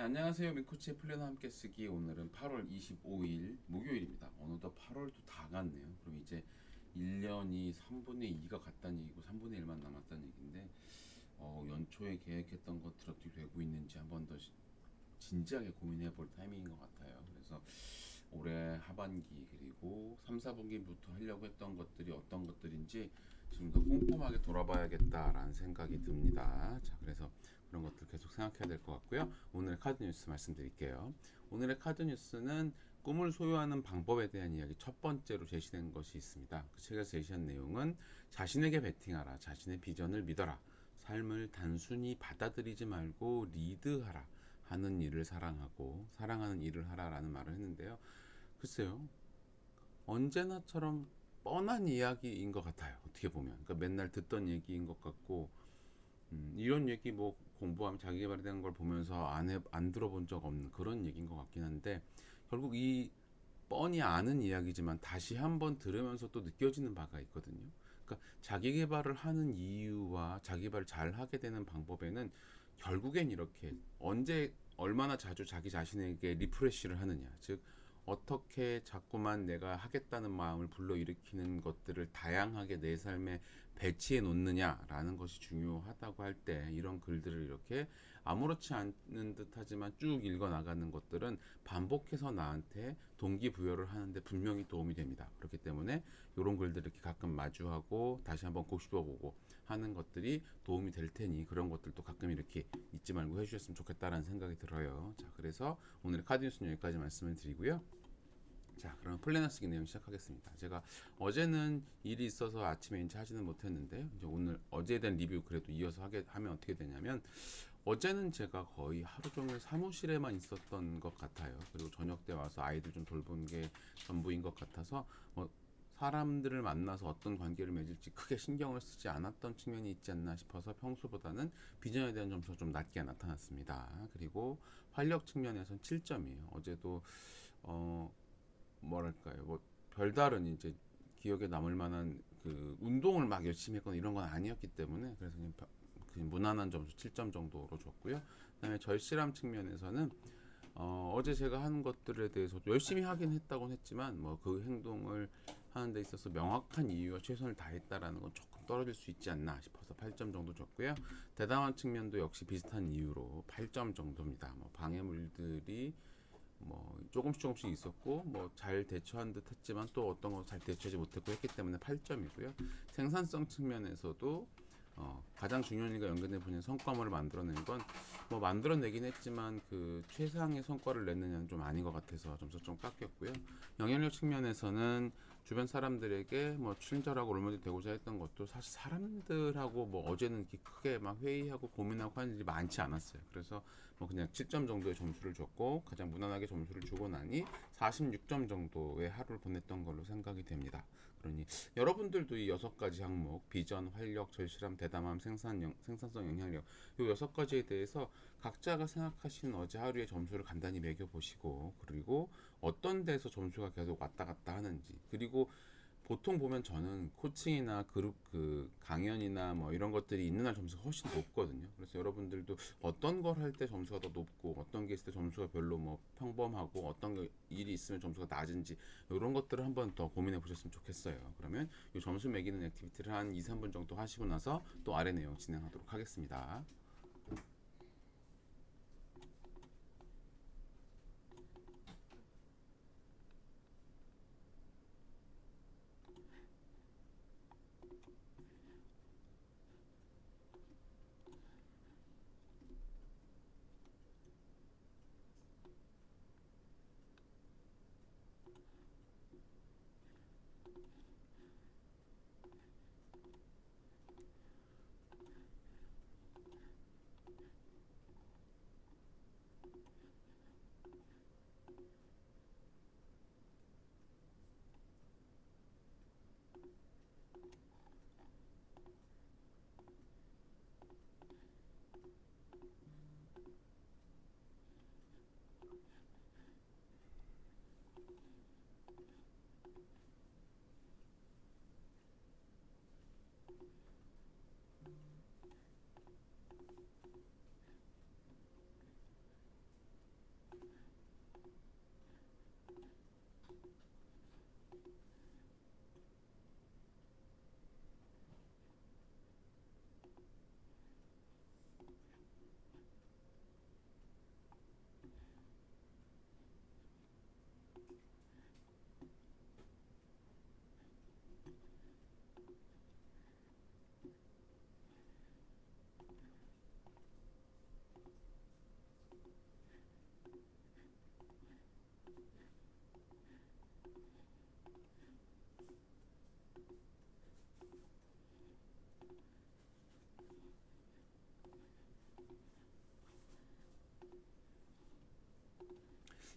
안녕하세요. 민코치의 플래너 함께 쓰기. 오늘은 8월 25일 목요일입니다. 어느덧 8월도 다 갔네요. 그럼 이제 1년이 3분의 2가 갔다는 얘기고 3분의 1만 남았다는 얘기인데 연초에 계획했던 것들 어떻게 되고 있는지 한번 더 진지하게 고민해 볼 타이밍인 것 같아요. 그래서 올해 하반기 그리고 3, 4분기부터 하려고 했던 것들이 어떤 것들인지 좀 더 꼼꼼하게 돌아봐야겠다라는 생각이 듭니다. 자, 그래서 그런 것들 계속 생각해야 될 것 같고요. 오늘의 카드 뉴스 말씀드릴게요. 오늘의 카드 뉴스는 꿈을 소유하는 방법에 대한 이야기 첫 번째로 제시된 것이 있습니다. 그 책에서 제시한 내용은 자신에게 베팅하라, 자신의 비전을 믿어라, 삶을 단순히 받아들이지 말고 리드하라, 하는 일을 사랑하고 사랑하는 일을 하라라는 말을 했는데요. 글쎄요, 언제나처럼 뻔한 이야기인 것 같아요. 어떻게 보면 그러니까 맨날 듣던 얘기인 것 같고 이런 얘기 뭐 공부하면 자기개발에 대한 걸 보면서 안 들어본 적 없는 그런 얘기인 것 같긴 한데 결국 이 뻔히 아는 이야기지만 다시 한번 들으면서 또 느껴지는 바가 있거든요. 그러니까 자기 개발을 하는 이유와 자기 개발을 잘 하게 되는 방법에는 결국엔 이렇게 언제 얼마나 자주 자기 자신에게 리프레시를 하느냐, 즉 어떻게 자꾸만 내가 하겠다는 마음을 불러일으키는 것들을 다양하게 내 삶에 배치해 놓느냐라는 것이 중요하다고 할 때 이런 글들을 이렇게 아무렇지 않은 듯하지만 쭉 읽어 나가는 것들은 반복해서 나한테 동기부여를 하는데 분명히 도움이 됩니다. 그렇기 때문에 이런 글들을 이렇게 가끔 마주하고 다시 한번 곱씹어보고 하는 것들이 도움이 될 테니 그런 것들도 가끔 이렇게 잊지 말고 해주셨으면 좋겠다라는 생각이 들어요. 자, 그래서 오늘의 카드 뉴스는 여기까지 말씀을 드리고요. 자, 그럼 플래너 쓰기 내용 시작하겠습니다. 제가 어제는 일이 있어서 아침에 이제 하지는 못했는데 이제 오늘 어제에 대한 리뷰 그래도 이어서 하면 어떻게 되냐면 어제는 제가 거의 하루 종일 사무실에만 있었던 것 같아요. 그리고 저녁 때 와서 아이들 좀 돌본 게 전부인 것 같아서 사람들을 만나서 어떤 관계를 맺을지 크게 신경을 쓰지 않았던 측면이 있지 않나 싶어서 평소보다는 비전에 대한 점수가 좀 낮게 나타났습니다. 그리고 활력 측면에서는 7점이에요. 어제도 뭐랄까요, 뭐 별다른 이제 기억에 남을 만한 그 운동을 막 열심히 했거나 이런 건 아니었기 때문에 그래서 그냥 무난한 점수 7점 정도로 줬고요. 그다음에 절실함 측면에서는 어제 제가 하는 것들에 대해서 열심히 하긴 했다곤 했지만 뭐 그 행동을 하는 데 있어서 명확한 이유와 최선을 다했다라는 건 조금 떨어질 수 있지 않나 싶어서 8점 정도 줬고요. 대담한 측면도 역시 비슷한 이유로 8점 정도입니다. 뭐 방해물들이 뭐 조금씩 있었고 뭐 잘 대처한 듯 했지만 또 어떤 거 잘 대처하지 못했고 했기 때문에 8점이고요. 생산성 측면에서도 가장 중요한 일과 연결된 분야 성과물을 만들어낸 건 뭐 만들어내긴 했지만 그 최상의 성과를 냈느냐는 좀 아닌 것 같아서 점수 좀 깎였고요. 영향력 측면에서는 주변 사람들에게 뭐 친절하고 롤모델이 되고자 했던 것도 사실 사람들하고 뭐 어제는 이렇게 크게 막 회의하고 고민하고 하는 일이 많지 않았어요. 그래서 뭐 그냥 7점 정도의 점수를 줬고 가장 무난하게 점수를 주고 나니 46점 정도의 하루를 보냈던 걸로 생각이 됩니다. 그러니 여러분들도 이 6가지 항목 비전, 활력, 절실함, 대담함, 생산성, 영향력 이 6가지에 대해서 각자가 생각하시는 어제 하루의 점수를 간단히 매겨보시고 그리고 어떤 데서 점수가 계속 왔다 갔다 하는지 그리고 보통 보면 저는 코칭이나 그룹 그 강연이나 뭐 이런 것들이 있는 날 점수가 훨씬 높거든요. 그래서 여러분들도 어떤 걸 할 때 점수가 더 높고 어떤 게 있을 때 점수가 별로 뭐 평범하고 어떤 일이 있으면 점수가 낮은지 이런 것들을 한번 더 고민해 보셨으면 좋겠어요. 그러면 이 점수 매기는 액티비티를 한 2, 3분 정도 하시고 나서 또 아래 내용 진행하도록 하겠습니다.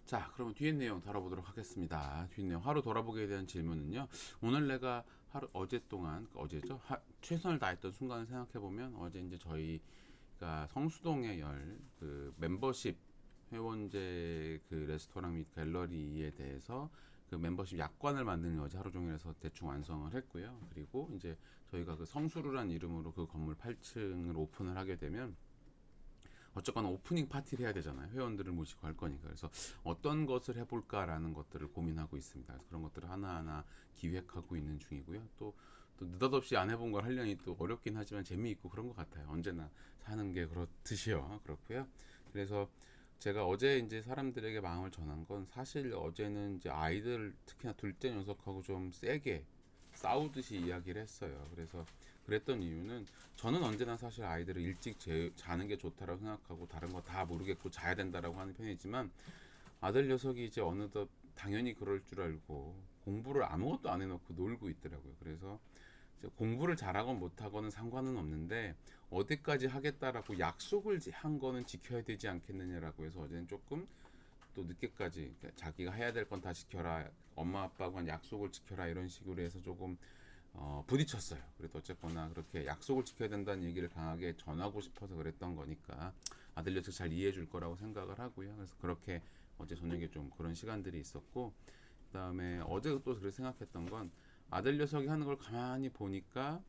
자, 그러면 뒤에 내용 다뤄보도록 하겠습니다. 뒤에 내용 하루 돌아보기에 대한 질문은요. 오늘 내가 하루 어제 동안 어제죠. 최선을 다했던 순간을 생각해 보면 어제 이제 저희가 성수동에 열 그 멤버십 회원제 그 레스토랑 및 갤러리에 대해서 그 멤버십 약관을 만드는 게 어제 하루 종일 해서 대충 완성을 했고요. 그리고 이제 저희가 그 성수루란 이름으로 그 건물 8층을 오픈을 하게 되면 어쨌거나 오프닝 파티를 해야 되잖아요. 회원들을 모시고 할 거니까. 그래서 어떤 것을 해볼까라는 것들을 고민하고 있습니다. 그래서 그런 것들을 하나하나 기획하고 있는 중이고요. 또 느닷없이 안 해본 걸 하려니 또 어렵긴 하지만 재미있고 그런 것 같아요. 언제나 사는 게 그렇듯이요. 그렇고요. 그래서 제가 어제 이제 사람들에게 마음을 전한 건 사실 어제는 이제 아이들 특히나 둘째 녀석하고 좀 세게 싸우듯이 이야기를 했어요. 그래서 그랬던 이유는 저는 언제나 사실 아이들을 일찍 자는 게 좋다라고 생각하고 다른 거 다 모르겠고 자야 된다라고 하는 편이지만 아들 녀석이 이제 어느덧 당연히 그럴 줄 알고 공부를 아무것도 안 해놓고 놀고 있더라고요. 그래서 이제 공부를 잘하건 못하고는 상관은 없는데 어디까지 하겠다라고 약속을 한 거는 지켜야 되지 않겠느냐라고 해서 어제는 조금 또 늦게까지 자기가 해야 될 건 다 지켜라, 엄마 아빠가 한 약속을 지켜라 이런 식으로 해서 조금 부딪혔어요. 그래도 어쨌거나 그렇게 약속을 지켜야 된다는 얘기를 강하게 전하고 싶어서 그랬던 거니까 아들 녀석 잘 이해해 줄 거라고 생각을 하고요. 그래서 그렇게 어제 저녁에 좀 그런 시간들이 있었고, 그다음에 어제 또 그렇게 생각했던 건 아들 녀석이 하는 걸 가만히 보니까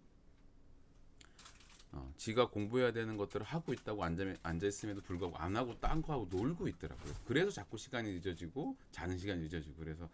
지가 공부해야 되는 것들을 하고 있다고 앉아 있음에도 불구하고 안 하고 딴 거 하고 놀고 있더라고요. 그래서 자꾸 시간이 늦어지고 자는 시간이 늦어지고 그래서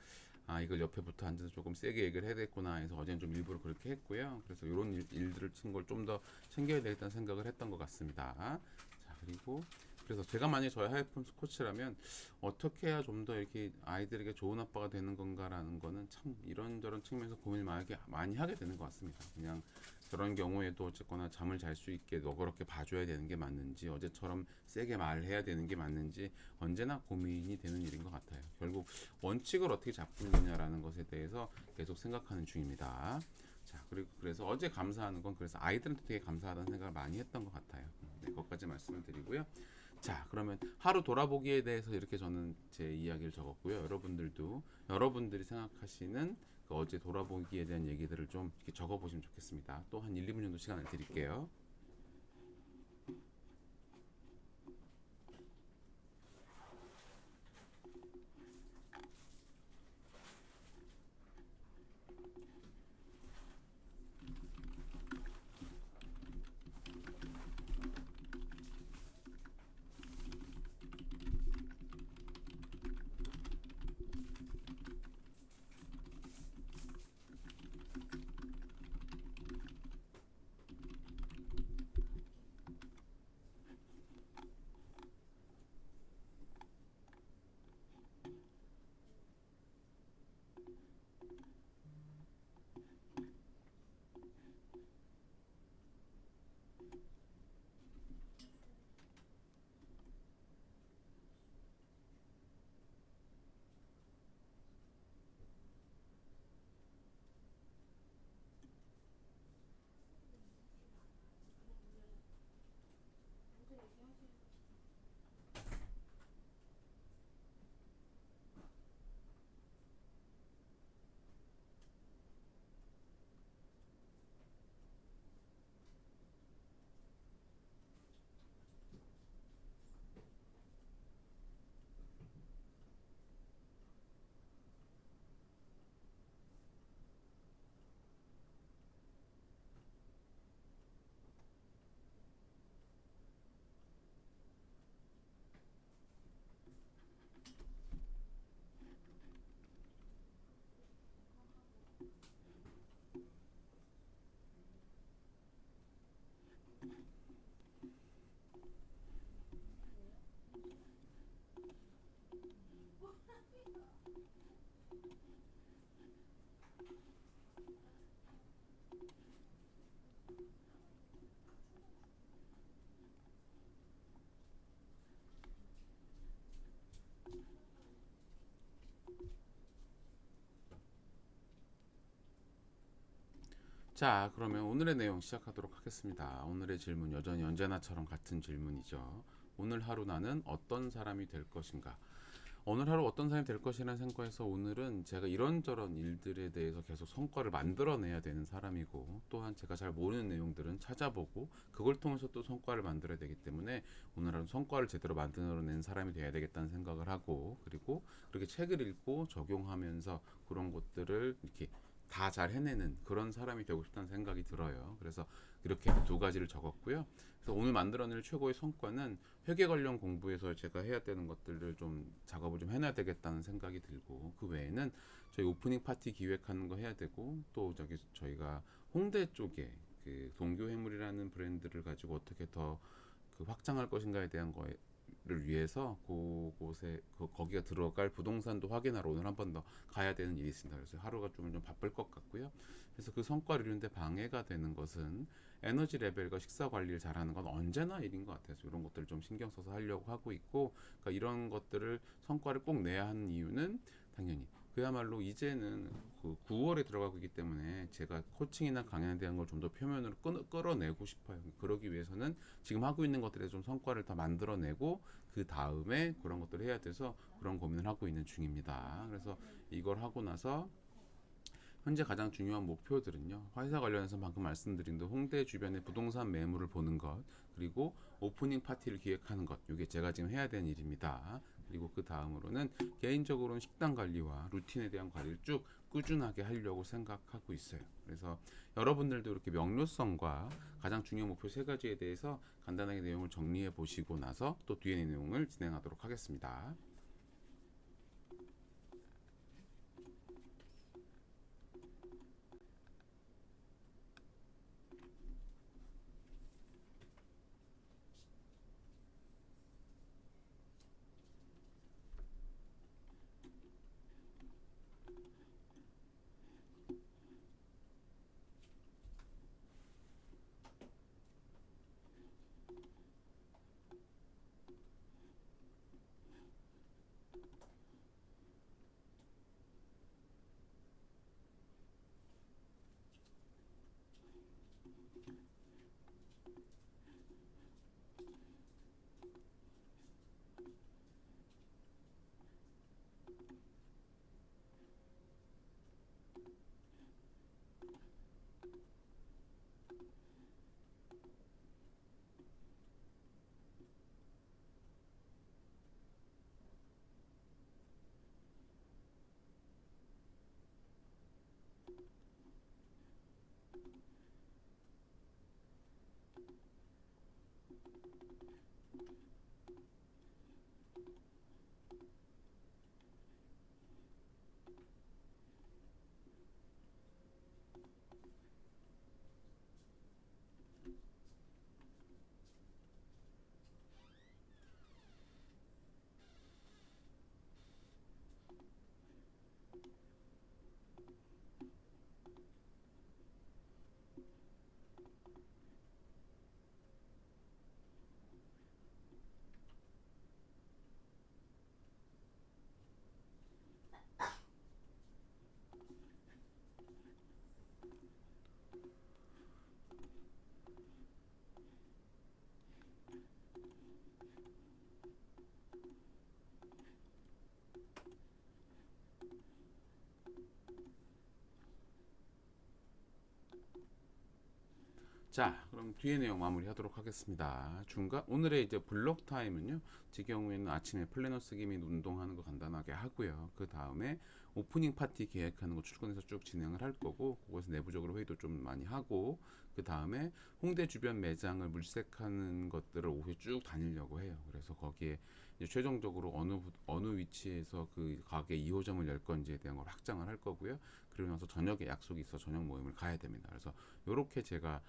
이걸 옆에 붙어 앉아서 조금 세게 얘기를 해야 되겠구나 해서 어제는 좀 일부러 그렇게 했고요. 그래서 이런 일들을 친 걸 좀 더 챙겨야 되겠다는 생각을 했던 것 같습니다. 자, 그리고 그래서 제가 만약에 저희 하이픈스 코치라면 어떻게 해야 좀 더 이렇게 아이들에게 좋은 아빠가 되는 건가라는 거는 참 이런저런 측면에서 고민을 많이 하게 되는 것 같습니다. 그냥 저런 경우에도 어쨌거나 잠을 잘 수 있게 너그럽게 봐줘야 되는 게 맞는지 어제처럼 세게 말해야 되는 게 맞는지 언제나 고민이 되는 일인 것 같아요. 결국 원칙을 어떻게 잡고 있느냐라는 것에 대해서 계속 생각하는 중입니다. 자, 그리고 그래서 어제 감사하는 건 그래서 아이들한테 되게 감사하다는 생각을 많이 했던 것 같아요. 네, 그것까지 말씀을 드리고요. 자, 그러면 하루 돌아보기에 대해서 이렇게 저는 제 이야기를 적었고요. 여러분들도 여러분들이 생각하시는 그 어제 돌아보기에 대한 얘기들을 좀 이렇게 적어보시면 좋겠습니다. 또 한 1, 2분 정도 시간을 드릴게요. 자, 그러면 오늘의 내용 시작하도록 하겠습니다. 오늘의 질문 여전히 언제나처럼 같은 질문이죠. 오늘 하루 나는 어떤 사람이 될 것인가? 오늘 하루 어떤 사람이 될 것이라는 생각에서 오늘은 제가 이런저런 일들에 대해서 계속 성과를 만들어내야 되는 사람이고, 또한 제가 잘 모르는 내용들은 찾아보고 그걸 통해서 또 성과를 만들어야 되기 때문에 오늘 하루 성과를 제대로 만들어내는 사람이 돼야 되겠다는 생각을 하고, 그리고 그렇게 책을 읽고 적용하면서 그런 것들을 이렇게 다 잘 해내는 그런 사람이 되고 싶다는 생각이 들어요. 그래서 이렇게 두 가지를 적었고요. 그래서 오늘 만들어낼 최고의 성과는 회계 관련 공부에서 제가 해야 되는 것들을 좀 작업을 좀 해놔야 되겠다는 생각이 들고, 그 외에는 저희 오프닝 파티 기획하는 거 해야 되고, 또 저희가 홍대 쪽에 그 동교해물이라는 브랜드를 가지고 어떻게 더 그 확장할 것인가에 대한 거를 위해서 그곳에 거기가 들어갈 부동산도 확인하러 오늘 한 번 더 가야 되는 일이 있습니다. 그래서 하루가 좀 바쁠 것 같고요. 그래서 그 성과를 이루는데 방해가 되는 것은 에너지 레벨과 식사 관리를 잘하는 건 언제나 일인 것 같아서 이런 것들을 좀 신경 써서 하려고 하고 있고, 그러니까 이런 것들을 성과를 꼭 내야 하는 이유는 당연히 그야말로 이제는 그 9월에 들어가고 있기 때문에 제가 코칭이나 강연에 대한 걸 좀 더 표면으로 끌어내고 싶어요. 그러기 위해서는 지금 하고 있는 것들에 좀 성과를 더 만들어내고 그 다음에 그런 것들을 해야 돼서 그런 고민을 하고 있는 중입니다. 그래서 이걸 하고 나서 현재 가장 중요한 목표들은요. 회사 관련해서 방금 말씀드린 대로 홍대 주변의 부동산 매물을 보는 것, 그리고 오프닝 파티를 기획하는 것. 이게 제가 지금 해야 되는 일입니다. 그리고 그 다음으로는 개인적으로는 식단 관리와 루틴에 대한 관리를 쭉 꾸준하게 하려고 생각하고 있어요. 그래서 여러분들도 이렇게 명료성과 가장 중요한 목표 세 가지에 대해서 간단하게 내용을 정리해 보시고 나서 또 뒤에 내용을 진행하도록 하겠습니다. 자, 그럼 뒤에 내용 마무리하도록 하겠습니다. 오늘의 이제 블록 타임은요. 제 경우에는 아침에 플래너 쓰기 및 운동하는 거 간단하게 하고요. 그 다음에 오프닝 파티 계획하는 거 출근해서 쭉 진행을 할 거고, 그것에서 내부적으로 회의도 좀 많이 하고, 그 다음에 홍대 주변 매장을 물색하는 것들을 오후에 쭉 다니려고 해요. 그래서 거기에 이제 최종적으로 어느 위치에서 그 가게 2호점을 열 건지에 대한 걸 확장을 할 거고요. 그리고 나서 저녁에 약속이 있어 저녁 모임을 가야 됩니다. 그래서 이렇게 제가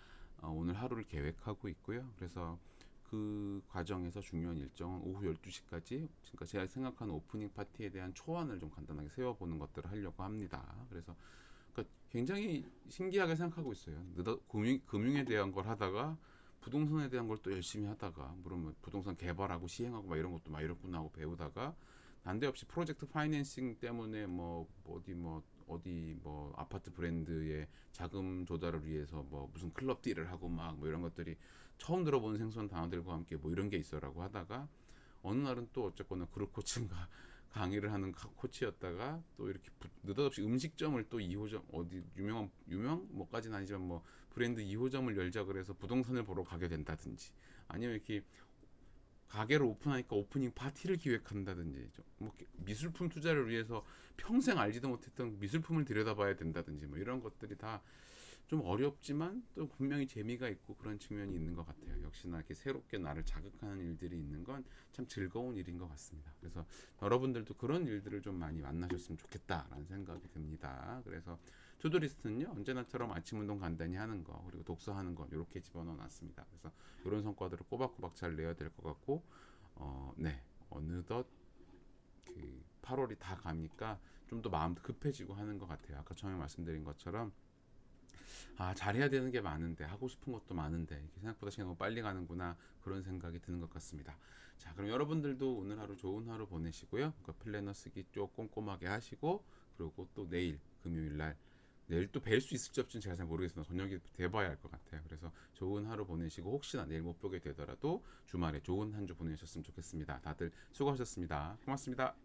오늘 하루를 계획하고 있고요. 그래서 그 과정에서 중요한 일정은 오후 12시까지, 그러니까 제가 생각하는 오프닝 파티에 대한 초안을 좀 간단하게 세워보는 것들을 하려고 합니다. 그래서 그러니까 굉장히 신기하게 생각하고 있어요. 금융에 대한 걸 하다가 부동산에 대한 걸 또 열심히 하다가, 물론 뭐 부동산 개발하고 시행하고 막 이런 것도 막 이렇구나 하고 배우다가, 난데없이 프로젝트 파이낸싱 때문에 뭐 어디 뭐 어디 뭐 아파트 브랜드의 자금 조달을 위해서 뭐 무슨 클럽 딜을 하고 막 뭐 이런 것들이 처음 들어보는 생소한 단어들과 함께 뭐 이런 게 있어라고 하다가 어느 날은 또 어쨌거나 그룹 코칭가 강의를 하는 코치였다가 또 이렇게 느닷없이 음식점을 또 2호점 어디 유명 뭐까지는 아니지만 뭐 브랜드 2호점을 열자 그래서 부동산을 보러 가게 된다든지 아니면 이렇게 가게를 오픈하니까 오프닝 파티를 기획한다든지 뭐 미술품 투자를 위해서 평생 알지도 못했던 미술품을 들여다봐야 된다든지 뭐 이런 것들이 다 좀 어렵지만 또 분명히 재미가 있고 그런 측면이 있는 것 같아요. 역시나 이렇게 새롭게 나를 자극하는 일들이 있는 건 참 즐거운 일인 것 같습니다. 그래서 여러분들도 그런 일들을 좀 많이 만나셨으면 좋겠다라는 생각이 듭니다. 그래서 투두리스트는요 언제나처럼 아침 운동 간단히 하는 거 그리고 독서하는 거 이렇게 집어넣어 놨습니다. 그래서 이런 성과들을 꼬박꼬박 잘 내야 될 것 같고 네 어느덧 그 8월이 다 가니까 좀 더 마음도 급해지고 하는 것 같아요. 아까 처음에 말씀드린 것처럼 잘해야 되는 게 많은데 하고 싶은 것도 많은데 이게 생각보다 시간이 너무 빨리 가는구나 그런 생각이 드는 것 같습니다. 자 그럼 여러분들도 오늘 하루 좋은 하루 보내시고요. 그 플래너 쓰기 좀 꼼꼼하게 하시고 그리고 또 내일 금요일 날 내일 또 뵐 수 있을지 없지는 제가 잘 모르겠습니다. 저녁에 돼봐야 할 것 같아요. 그래서 좋은 하루 보내시고 혹시나 내일 못 보게 되더라도 주말에 좋은 한 주 보내셨으면 좋겠습니다. 다들 수고하셨습니다. 고맙습니다.